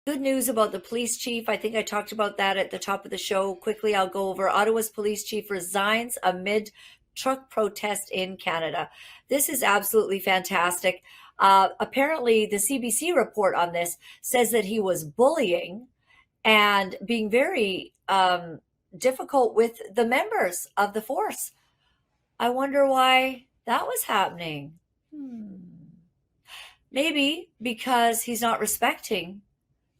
Good news about the police chief. I think I talked about that at the top of the show. Quickly, I'll go over. Ottawa's police chief resigns amid truck protest in Canada. This is absolutely fantastic. Apparently, the CBC report on this says that he was bullying and being very difficult with the members of the force. I wonder why that was happening. Maybe because he's not respecting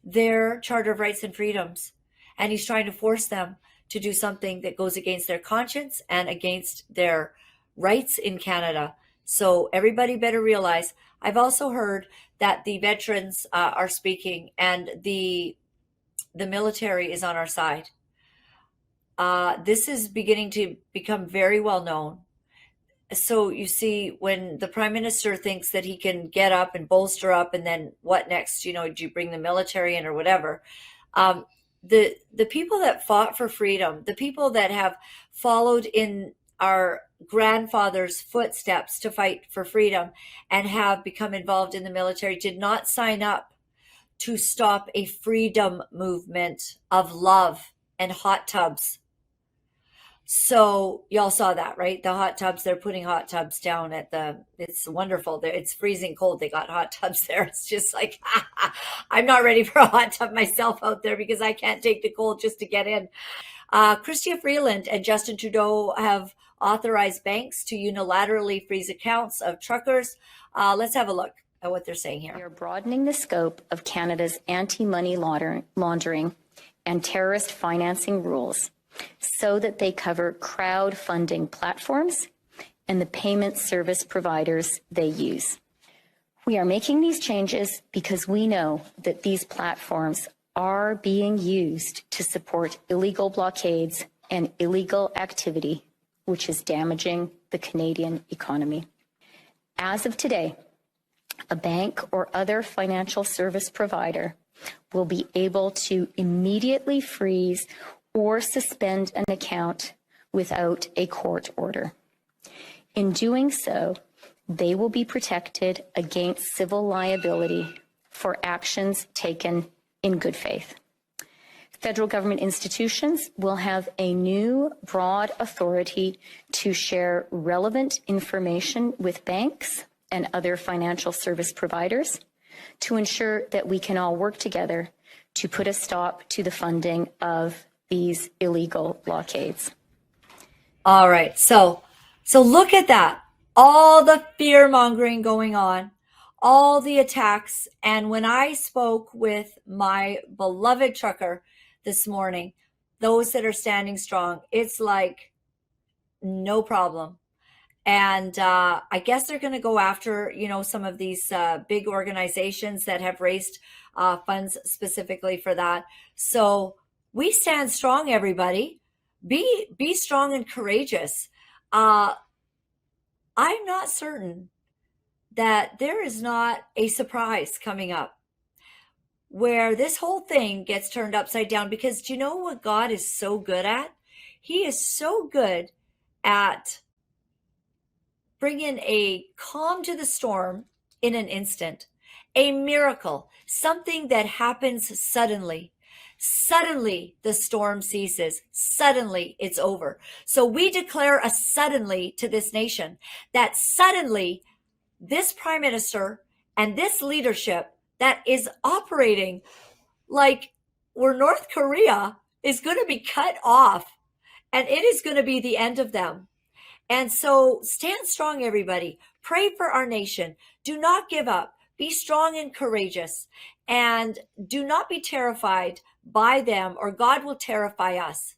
their Charter of Rights and Freedoms, and he's trying to force them to do something that goes against their conscience and against their rights in Canada. So everybody better realize. I've also heard that the veterans are speaking, and the military is on our side. This is beginning to become very well known. So you see, when the prime minister thinks that he can get up and bolster up, and then what next? Do you bring the military in or whatever? The people that fought for freedom, the people that have followed in our grandfathers' footsteps to fight for freedom and have become involved in the military, did not sign up to stop a freedom movement of love and hot tubs. So y'all saw that, right? The hot tubs, they're putting hot tubs down it's wonderful. It's freezing cold. They got hot tubs there. It's just like, I'm not ready for a hot tub myself out there because I can't take the cold just to get in. Chrystia Freeland and Justin Trudeau have authorized banks to unilaterally freeze accounts of truckers. Let's have a look at what they're saying here. We are broadening the scope of Canada's anti-money laundering and terrorist financing rules so that they cover crowdfunding platforms and the payment service providers they use. We are making these changes because we know that these platforms are being used to support illegal blockades and illegal activity, which is damaging the Canadian economy. As of today, a bank or other financial service provider will be able to immediately freeze or suspend an account without a court order. In doing so, they will be protected against civil liability for actions taken in good faith. Federal government institutions will have a new broad authority to share relevant information with banks and other financial service providers to ensure that we can all work together to put a stop to the funding of these illegal blockades. All right. So look at that. All the fear mongering going on, all the attacks. And when I spoke with my beloved trucker this morning, those that are standing strong, it's like no problem. And I guess they're going to go after, some of these big organizations that have raised funds specifically for that. So we stand strong, everybody. Be strong and courageous. I'm not certain that there is not a surprise coming up where this whole thing gets turned upside down, because do you know what God is so good at? He is so good at bringing a calm to the storm in an instant, a miracle, something that happens suddenly. Suddenly the storm ceases. Suddenly it's over. So we declare a suddenly to this nation, that suddenly this prime minister and this leadership that is operating like we're North Korea is going to be cut off, and it is going to be the end of them. And so stand strong, everybody. Pray for our nation. Do not give up. Be strong and courageous, and do not be terrified by them, or God will terrify us.